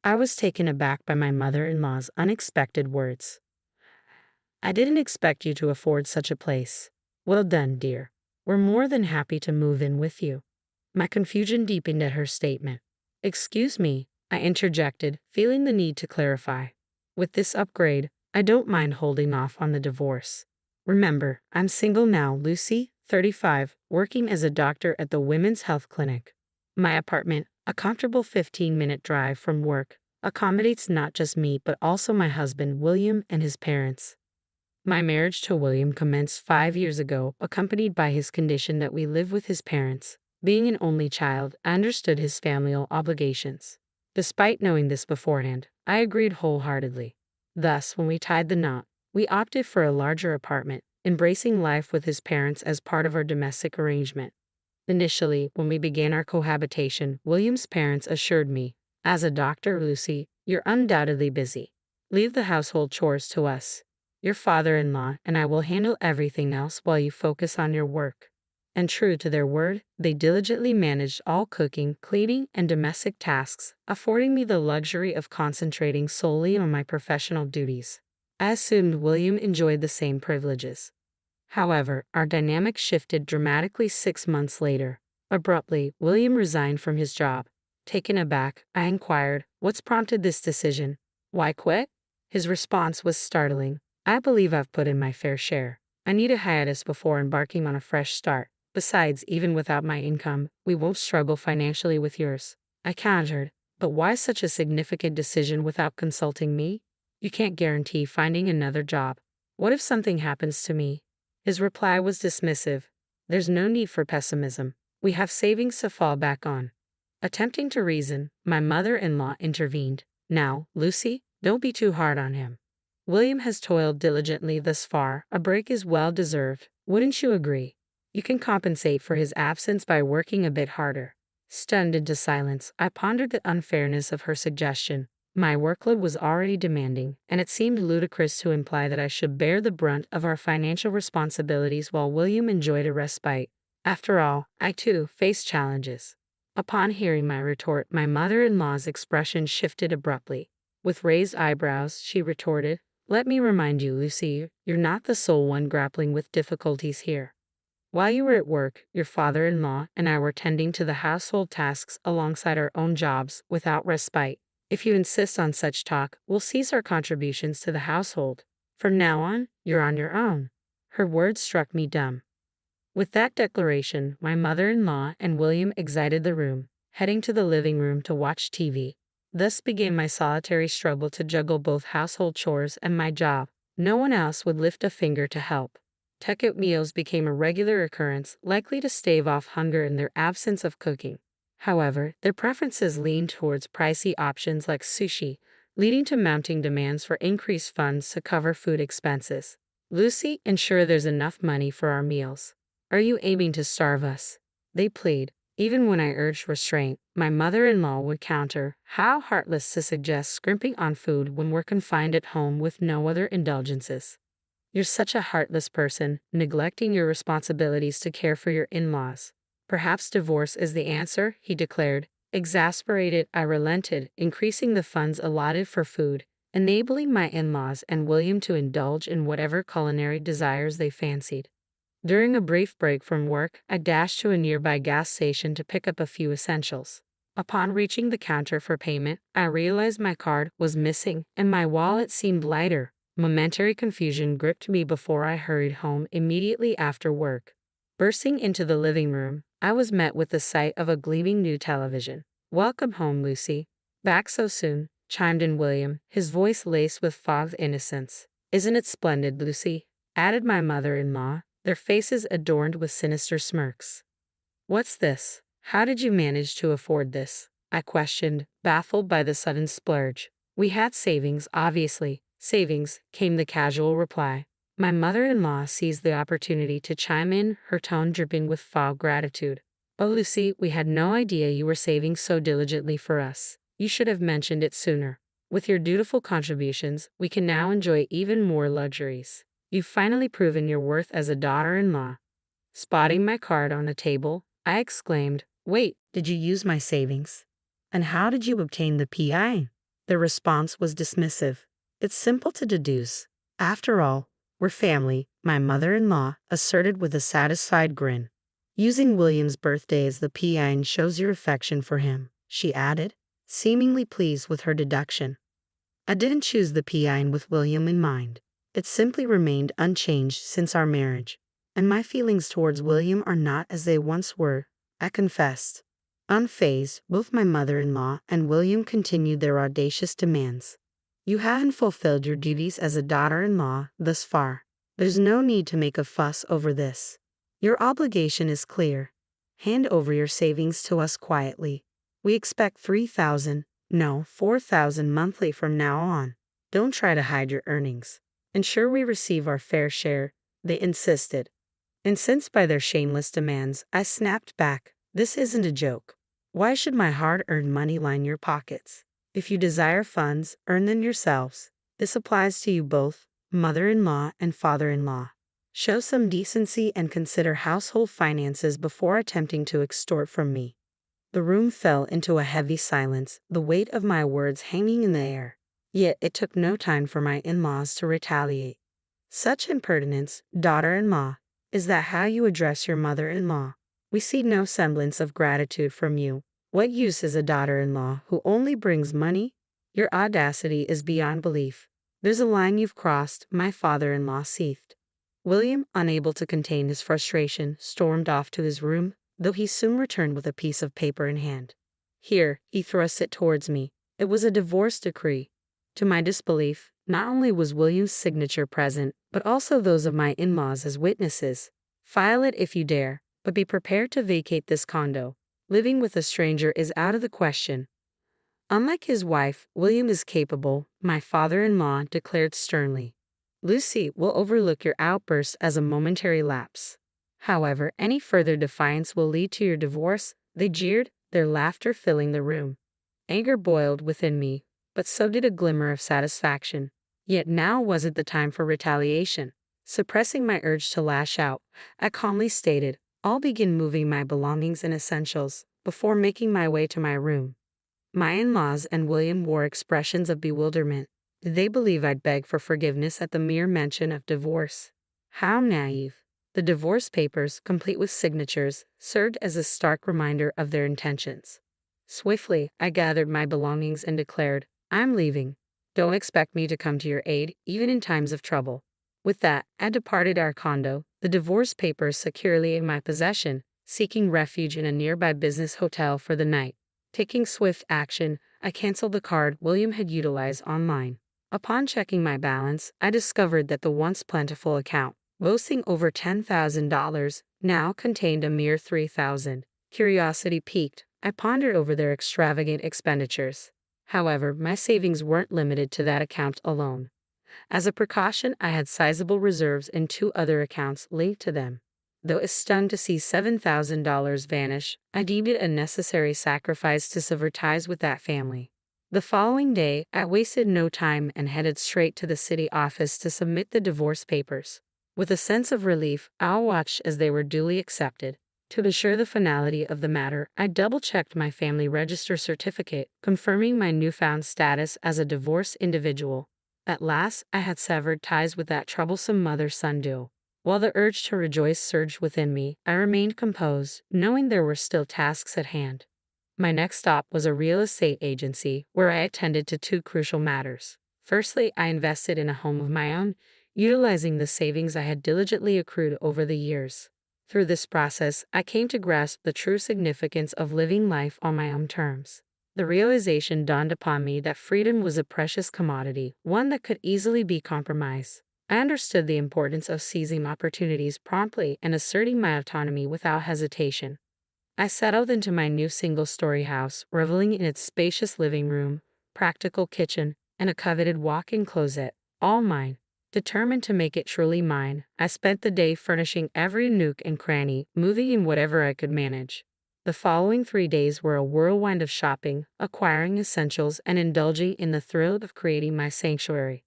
I was taken aback by my mother-in-law's unexpected words. "I didn't expect you to afford such a place." "Well done, dear. We're more than happy to move in with you." My confusion deepened at her statement. "Excuse me," I interjected, feeling the need to clarify. "With this upgrade, I don't mind holding off on the divorce. Remember, I'm single now, Lucy, 35, working as a doctor at the Women's Health Clinic. My apartment, a comfortable 15-minute drive from work, accommodates not just me but also my husband, William, and his parents. My marriage to William commenced 5 years ago, accompanied by his condition that we live with his parents. Being an only child, I understood his familial obligations. Despite knowing this beforehand, I agreed wholeheartedly. Thus, when we tied the knot, we opted for a larger apartment, embracing life with his parents as part of our domestic arrangement. Initially, when we began our cohabitation, William's parents assured me, "As a doctor, Lucy, you're undoubtedly busy. Leave the household chores to us. Your father-in-law and I will handle everything else while you focus on your work." And true to their word, they diligently managed all cooking, cleaning, and domestic tasks, affording me the luxury of concentrating solely on my professional duties. I assumed William enjoyed the same privileges. However, our dynamic shifted dramatically 6 months later. Abruptly, William resigned from his job. Taken aback, I inquired, "What's prompted this decision? Why quit?" His response was startling. "I believe I've put in my fair share. I need a hiatus before embarking on a fresh start. Besides, even without my income, we won't struggle financially with yours." I countered, "But why such a significant decision without consulting me? You can't guarantee finding another job. What if something happens to me?" His reply was dismissive. "There's no need for pessimism. We have savings to fall back on." Attempting to reason, my mother-in-law intervened. "Now, Lucy, don't be too hard on him. William has toiled diligently thus far. A break is well deserved. Wouldn't you agree? You can compensate for his absence by working a bit harder." Stunned into silence, I pondered the unfairness of her suggestion. My workload was already demanding, and it seemed ludicrous to imply that I should bear the brunt of our financial responsibilities while William enjoyed a respite. After all, I too faced challenges. Upon hearing my retort, my mother-in-law's expression shifted abruptly. With raised eyebrows, she retorted, "Let me remind you, Lucy, you're not the sole one grappling with difficulties here. While you were at work, your father-in-law and I were tending to the household tasks alongside our own jobs without respite. If you insist on such talk, we'll cease our contributions to the household. From now on, you're on your own." Her words struck me dumb. With that declaration, my mother-in-law and William exited the room, heading to the living room to watch TV. Thus began my solitary struggle to juggle both household chores and my job. No one else would lift a finger to help. Takeout meals became a regular occurrence, likely to stave off hunger in their absence of cooking. However, their preferences leaned towards pricey options like sushi, leading to mounting demands for increased funds to cover food expenses. "Lucy, ensure there's enough money for our meals. Are you aiming to starve us?" they plead. Even when I urged restraint, my mother-in-law would counter, "How heartless to suggest scrimping on food when we're confined at home with no other indulgences. You're such a heartless person, neglecting your responsibilities to care for your in-laws." "Perhaps divorce is the answer," he declared. Exasperated, I relented, increasing the funds allotted for food, enabling my in-laws and William to indulge in whatever culinary desires they fancied. During a brief break from work, I dashed to a nearby gas station to pick up a few essentials. Upon reaching the counter for payment, I realized my card was missing and my wallet seemed lighter. Momentary confusion gripped me before I hurried home immediately after work. Bursting into the living room, I was met with the sight of a gleaming new television. "Welcome home, Lucy." "Back so soon," chimed in William, his voice laced with fond innocence. "Isn't it splendid, Lucy?" added my mother-in-law, their faces adorned with sinister smirks. "What's this? How did you manage to afford this?" I questioned, baffled by the sudden splurge. "We had savings, obviously." "Savings," came the casual reply. My mother-in-law seized the opportunity to chime in, her tone dripping with fond gratitude. "But Lucy, we had no idea you were saving so diligently for us. You should have mentioned it sooner. With your dutiful contributions, we can now enjoy even more luxuries. You've finally proven your worth as a daughter-in-law." Spotting my card on the table, I exclaimed, "Wait, did you use my savings? And how did you obtain the PI?" Their response was dismissive. It's simple to deduce. After all, we're family, my mother-in-law asserted with a satisfied grin. Using William's birthday as the PIN shows your affection for him, she added, seemingly pleased with her deduction. I didn't choose the PIN with William in mind. It simply remained unchanged since our marriage. And my feelings towards William are not as they once were, I confessed. Unfazed, both my mother-in-law and William continued their audacious demands. You haven't fulfilled your duties as a daughter-in-law thus far. There's no need to make a fuss over this. Your obligation is clear. Hand over your savings to us quietly. We expect 3,000, no, 4,000 monthly from now on. Don't try to hide your earnings. Ensure we receive our fair share, they insisted. Incensed by their shameless demands, I snapped back. This isn't a joke. Why should my hard-earned money line your pockets? If you desire funds, earn them yourselves. This applies to you both, mother-in-law and father-in-law. Show some decency and consider household finances before attempting to extort from me. The room fell into a heavy silence, the weight of my words hanging in the air. Yet it took no time for my in-laws to retaliate. Such impertinence, daughter-in-law. Is that how you address your mother-in-law? We see no semblance of gratitude from you. What use is a daughter-in-law who only brings money? Your audacity is beyond belief. There's a line you've crossed, my father-in-law seethed. William, unable to contain his frustration, stormed off to his room, though he soon returned with a piece of paper in hand. Here, he thrust it towards me. It was a divorce decree. To my disbelief, not only was William's signature present, but also those of my in-laws as witnesses. File it if you dare, but be prepared to vacate this condo. Living with a stranger is out of the question. Unlike his wife, William is capable, my father-in-law declared sternly. Lucy will overlook your outburst as a momentary lapse. However, any further defiance will lead to your divorce, they jeered, their laughter filling the room. Anger boiled within me, but so did a glimmer of satisfaction. Yet now wasn't the time for retaliation. Suppressing my urge to lash out, I calmly stated, I'll begin moving my belongings and essentials before making my way to my room. My in-laws and William wore expressions of bewilderment. Did they believe I'd beg for forgiveness at the mere mention of divorce? How naive. The divorce papers, complete with signatures, served as a stark reminder of their intentions. Swiftly, I gathered my belongings and declared, I'm leaving. Don't expect me to come to your aid, even in times of trouble. With that, I departed our condo, the divorce papers securely in my possession, seeking refuge in a nearby business hotel for the night. Taking swift action, I canceled the card William had utilized online. Upon checking my balance, I discovered that the once plentiful account, boasting over $10,000, now contained a mere $3,000. Curiosity piqued, I pondered over their extravagant expenditures. However, my savings weren't limited to that account alone. As a precaution, I had sizable reserves in 2 other accounts linked to them. Though stunned to see $7,000 vanish, I deemed it a necessary sacrifice to sever ties with that family. The following day, I wasted no time and headed straight to the city office to submit the divorce papers. With a sense of relief, I watched as they were duly accepted. To assure the finality of the matter, I double-checked my family register certificate, confirming my newfound status as a divorced individual. At last, I had severed ties with that troublesome mother-son duo. While the urge to rejoice surged within me, I remained composed, knowing there were still tasks at hand. My next stop was a real estate agency, where I attended to 2 crucial matters. Firstly, I invested in a home of my own, utilizing the savings I had diligently accrued over the years. Through this process, I came to grasp the true significance of living life on my own terms. The realization dawned upon me that freedom was a precious commodity, one that could easily be compromised. I understood the importance of seizing opportunities promptly and asserting my autonomy without hesitation. I settled into my new single-story house, reveling in its spacious living room, practical kitchen, and a coveted walk-in closet, all mine. Determined to make it truly mine, I spent the day furnishing every nook and cranny, moving in whatever I could manage. The following 3 days were a whirlwind of shopping, acquiring essentials, and indulging in the thrill of creating my sanctuary.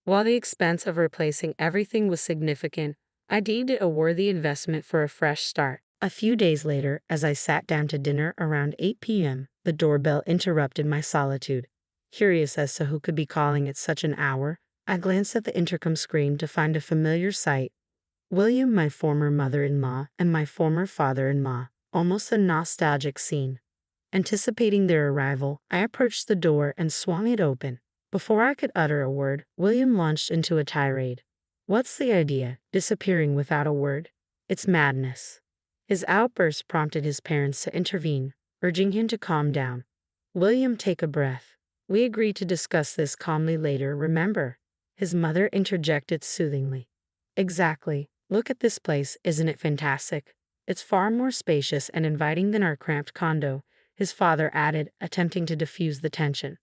While the expense of replacing everything was significant, I deemed it a worthy investment for a fresh start. A few days later, as I sat down to dinner around 8 p.m., the doorbell interrupted my solitude. Curious as to who could be calling at such an hour, I glanced at the intercom screen to find a familiar sight. William, my former mother-in-law, and my former father-in-law. Almost a nostalgic scene. Anticipating their arrival, I approached the door and swung it open. Before I could utter a word, William launched into a tirade. What's the idea? Disappearing without a word? It's madness. His outburst prompted his parents to intervene, urging him to calm down. William, take a breath. We agreed to discuss this calmly later, remember? His mother interjected soothingly. Exactly. Look at this place, isn't it fantastic? It's far more spacious and inviting than our cramped condo, his father added, attempting to diffuse the tension.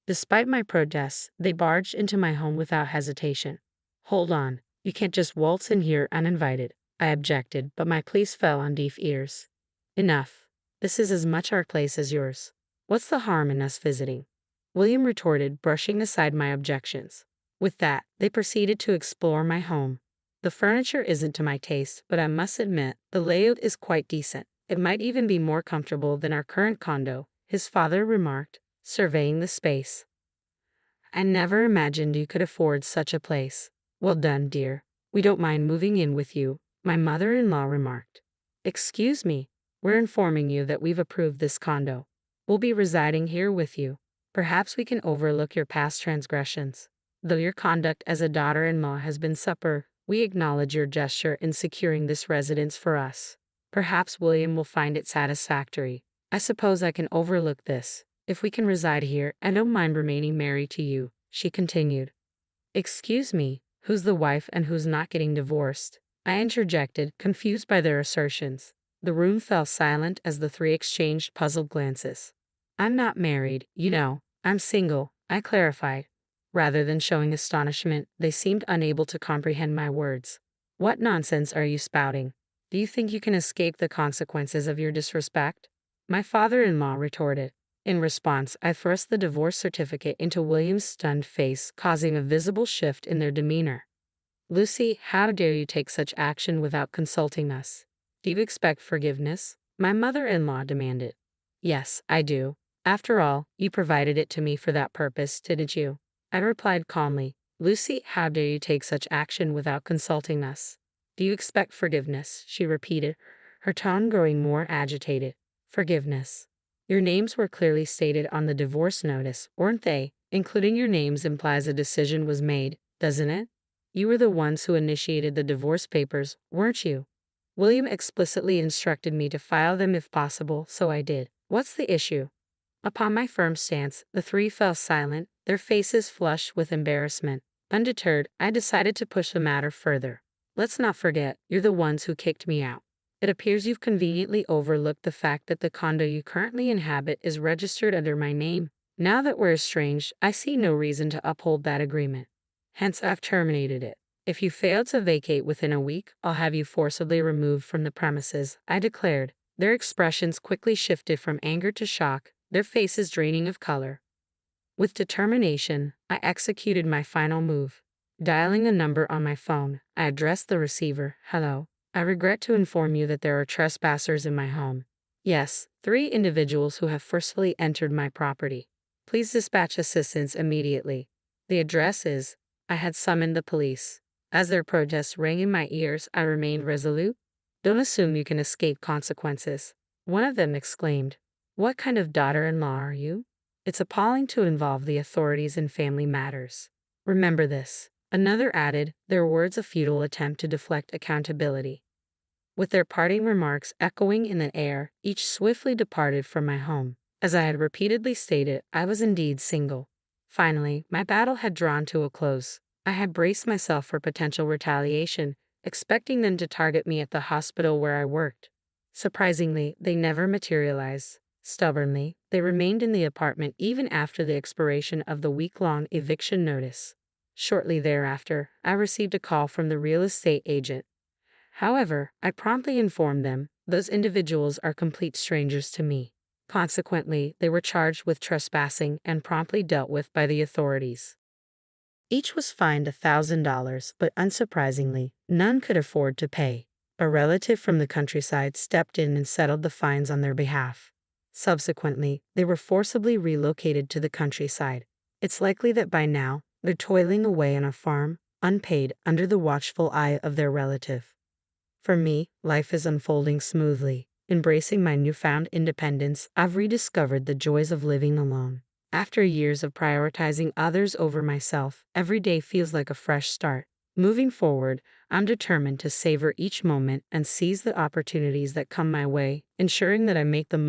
Despite my protests, they barged into my home without hesitation. Hold on, you can't just waltz in here uninvited, I objected, but my pleas fell on deaf ears. Enough. This is as much our place as yours. What's the harm in us visiting? William retorted, brushing aside my objections. With that, they proceeded to explore my home. The furniture isn't to my taste, but I must admit, the layout is quite decent. It might even be more comfortable than our current condo, his father remarked, surveying the space. I never imagined you could afford such a place. Well done, dear. We don't mind moving in with you, my mother-in-law remarked. Excuse me, we're informing you that we've approved this condo. We'll be residing here with you. Perhaps we can overlook your past transgressions. Though your conduct as a daughter-in-law has been supper, we acknowledge your gesture in securing this residence for us. Perhaps William will find it satisfactory. I suppose I can overlook this. If we can reside here, I don't mind remaining married to you, she continued. Excuse me, who's the wife and who's not getting divorced? I interjected, confused by their assertions. The room fell silent as the three exchanged puzzled glances. I'm not married, you know. I'm single, I clarified. Rather than showing astonishment, they seemed unable to comprehend my words. What nonsense are you spouting? Do you think you can escape the consequences of your disrespect? My father-in-law retorted. In response, I thrust the divorce certificate into William's stunned face, causing a visible shift in their demeanor. Lucy, how dare you take such action without consulting us? Do you expect forgiveness? My mother-in-law demanded. Yes, I do. After all, you provided it to me for that purpose, didn't you? I replied calmly. Lucy, how dare you take such action without consulting us? Do you expect forgiveness? She repeated, her tone growing more agitated. Forgiveness. Your names were clearly stated on the divorce notice, weren't they? Including your names implies a decision was made, doesn't it? You were the ones who initiated the divorce papers, weren't you? William explicitly instructed me to file them if possible, so I did. What's the issue? Upon my firm stance, the three fell silent, their faces flushed with embarrassment. Undeterred, I decided to push the matter further. Let's not forget, you're the ones who kicked me out. It appears you've conveniently overlooked the fact that the condo you currently inhabit is registered under my name. Now that we're estranged, I see no reason to uphold that agreement. Hence, I've terminated it. If you fail to vacate within a week, I'll have you forcibly removed from the premises, I declared. Their expressions quickly shifted from anger to shock, their faces draining of color. With determination, I executed my final move. Dialing a number on my phone, I addressed the receiver. Hello. I regret to inform you that there are trespassers in my home. Yes, 3 individuals who have forcefully entered my property. Please dispatch assistance immediately. The address is. I had summoned the police. As their protests rang in my ears, I remained resolute. Don't assume you can escape consequences. One of them exclaimed. What kind of daughter-in-law are you? It's appalling to involve the authorities in family matters. Remember this. Another added, their words a futile attempt to deflect accountability. With their parting remarks echoing in the air, each swiftly departed from my home. As I had repeatedly stated, I was indeed single. Finally, my battle had drawn to a close. I had braced myself for potential retaliation, expecting them to target me at the hospital where I worked. Surprisingly, they never materialized. Stubbornly, they remained in the apartment even after the expiration of the week-long eviction notice. Shortly thereafter, I received a call from the real estate agent. However, I promptly informed them, those individuals are complete strangers to me. Consequently, they were charged with trespassing and promptly dealt with by the authorities. Each was fined $1,000, but unsurprisingly, none could afford to pay. A relative from the countryside stepped in and settled the fines on their behalf. Subsequently, they were forcibly relocated to the countryside. It's likely that by now, they're toiling away on a farm, unpaid, under the watchful eye of their relative. For me, life is unfolding smoothly. Embracing my newfound independence, I've rediscovered the joys of living alone. After years of prioritizing others over myself, every day feels like a fresh start. Moving forward, I'm determined to savor each moment and seize the opportunities that come my way, ensuring that I make the most